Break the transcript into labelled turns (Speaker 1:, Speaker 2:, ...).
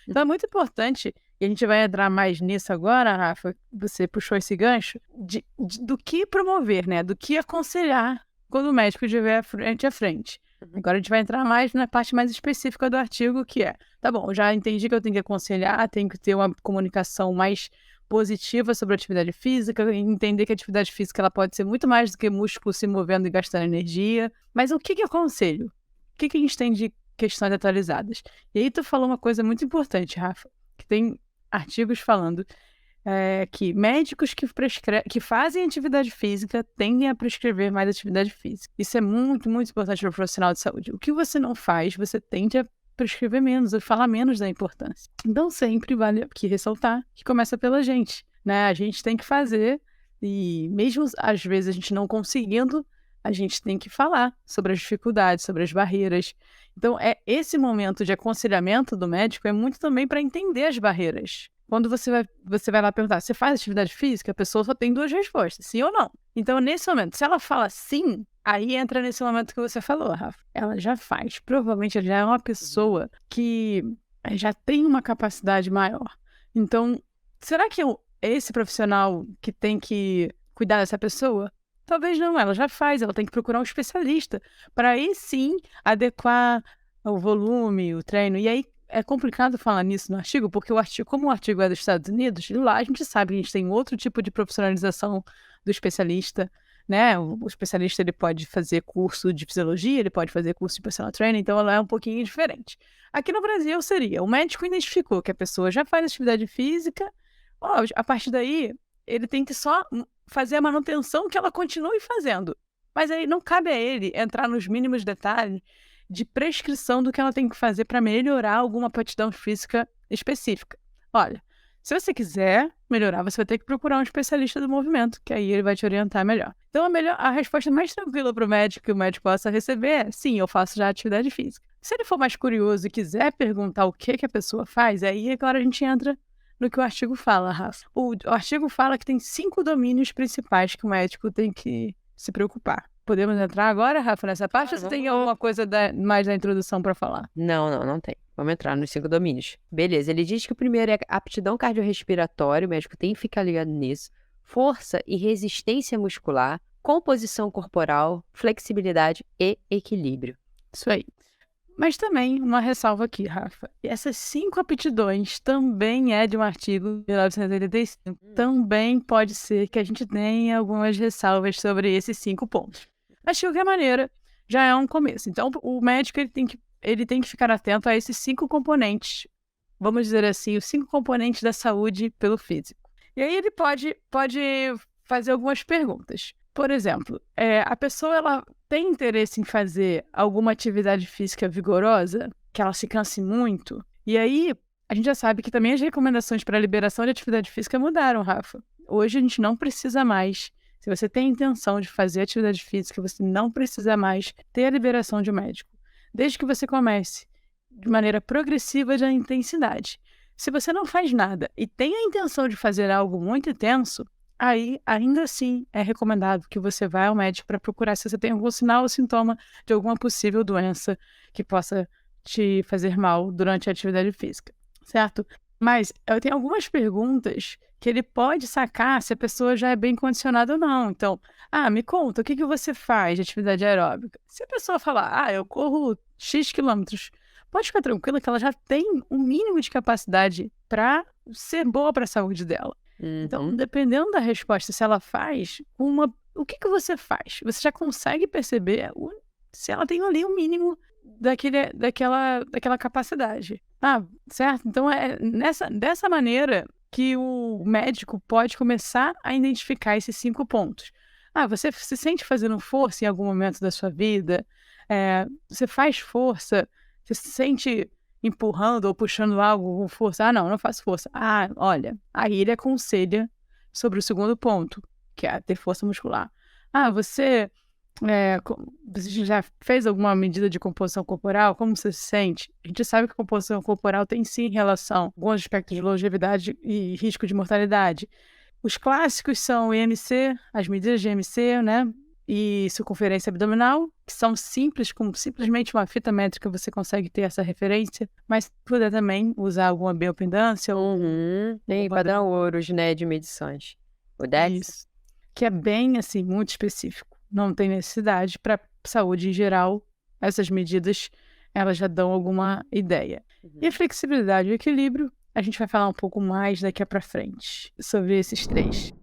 Speaker 1: Então é muito importante, e a gente vai entrar mais nisso agora, Rafa, você puxou esse gancho, do que promover, né? Do que aconselhar quando o médico estiver frente a frente. Agora a gente vai entrar mais na parte mais específica do artigo, que é, tá bom, eu já entendi que eu tenho que aconselhar, tenho que ter uma comunicação mais positiva sobre a atividade física, entender que a atividade física ela pode ser muito mais do que músculo se movendo e gastando energia. Mas o que eu aconselho? O que a gente tem de questões atualizadas? E aí tu falou uma coisa muito importante, Rafa, que tem artigos falando que médicos que fazem atividade física tendem a prescrever mais atividade física. Isso é muito, muito importante para o profissional de saúde. O que você não faz, você tende a prescrever menos, a falar menos da importância. Então, sempre vale aqui ressaltar que começa pela gente, né? A gente tem que fazer e mesmo às vezes a gente não conseguindo, a gente tem que falar sobre as dificuldades, sobre as barreiras. Então, esse momento de aconselhamento do médico é muito também para entender as barreiras. Quando você vai lá perguntar, você faz atividade física? A pessoa só tem 2 respostas, sim ou não. Então, nesse momento, se ela fala sim, aí entra nesse momento que você falou, Rafa. Ela já faz. Provavelmente ela já é uma pessoa que já tem uma capacidade maior. Então, será que é esse profissional que tem que cuidar dessa pessoa? Talvez não, ela já faz, ela tem que procurar um especialista para aí sim adequar o volume, o treino. E aí é complicado falar nisso no artigo, porque como o artigo é dos Estados Unidos, lá a gente sabe que a gente tem outro tipo de profissionalização do especialista, né? O especialista ele pode fazer curso de fisiologia, ele pode fazer curso de personal trainer, então ela é um pouquinho diferente. Aqui no Brasil seria, o médico identificou que a pessoa já faz atividade física, a partir daí ele tem que só fazer a manutenção que ela continue fazendo. Mas aí não cabe a ele entrar nos mínimos detalhes de prescrição do que ela tem que fazer para melhorar alguma aptidão física específica. Olha, se você quiser melhorar, você vai ter que procurar um especialista do movimento, que aí ele vai te orientar melhor. Então, a resposta mais tranquila para o médico que o médico possa receber é: sim, eu faço já atividade física. Se ele for mais curioso e quiser perguntar o que a pessoa faz, aí, é claro, a gente entra no que o artigo fala, Rafa. O artigo fala que tem 5 domínios principais que o médico tem que se preocupar. Podemos entrar agora, Rafa, nessa parte? Ou você tem alguma coisa mais da introdução para falar?
Speaker 2: Não tem. Vamos entrar nos 5 domínios. Beleza, ele diz que o primeiro é aptidão cardiorrespiratória, o médico tem que ficar ligado nisso. Força e resistência muscular, composição corporal, flexibilidade e equilíbrio.
Speaker 1: Isso aí. Mas também, uma ressalva aqui, Rafa. Essas 5 aptidões também é de um artigo de 1985. Também pode ser que a gente tenha algumas ressalvas sobre esses 5 pontos. Mas, de qualquer maneira, já é um começo. Então, o médico ele tem que ficar atento a esses 5 componentes. Vamos dizer assim, os 5 componentes da saúde pelo físico. E aí ele pode fazer algumas perguntas. Por exemplo, a pessoa ela tem interesse em fazer alguma atividade física vigorosa, que ela se canse muito. E aí, a gente já sabe que também as recomendações para a liberação de atividade física mudaram, Rafa. Hoje a gente não precisa mais. Se você tem intenção de fazer atividade física, você não precisa mais ter a liberação de um médico, desde que você comece de maneira progressiva da intensidade. Se você não faz nada e tem a intenção de fazer algo muito intenso, aí, ainda assim, é recomendado que você vá ao médico para procurar se você tem algum sinal ou sintoma de alguma possível doença que possa te fazer mal durante a atividade física, certo? Mas eu tenho algumas perguntas que ele pode sacar se a pessoa já é bem condicionada ou não. Então, me conta, o que você faz de atividade aeróbica? Se a pessoa falar, eu corro X quilômetros, pode ficar tranquila que ela já tem um mínimo de capacidade para ser boa para a saúde dela. Então, dependendo da resposta, se ela faz, o que você faz? Você já consegue perceber se ela tem ali o mínimo daquela capacidade. Certo? Então, é dessa maneira que o médico pode começar a identificar esses 5 pontos. Você se sente fazendo força em algum momento da sua vida? Você faz força? Você se sente empurrando ou puxando algo com força? Não faço força. Olha, aí ele aconselha sobre o segundo ponto, que é ter força muscular. Você já fez alguma medida de composição corporal? Como você se sente? A gente sabe que a composição corporal tem sim relação com alguns aspectos de longevidade e risco de mortalidade. Os clássicos são o IMC, as medidas de IMC, né? e circunferência abdominal, que são simples, com simplesmente uma fita métrica você consegue ter essa referência, mas se puder também usar alguma bioimpedância ou
Speaker 2: Tem padrão ouros, né, de medições. O DEX?
Speaker 1: isso, que é bem, assim, muito específico. Não tem necessidade para saúde em geral, essas medidas, elas já dão alguma ideia. E a flexibilidade e o equilíbrio, a gente vai falar um pouco mais daqui para frente sobre esses 3.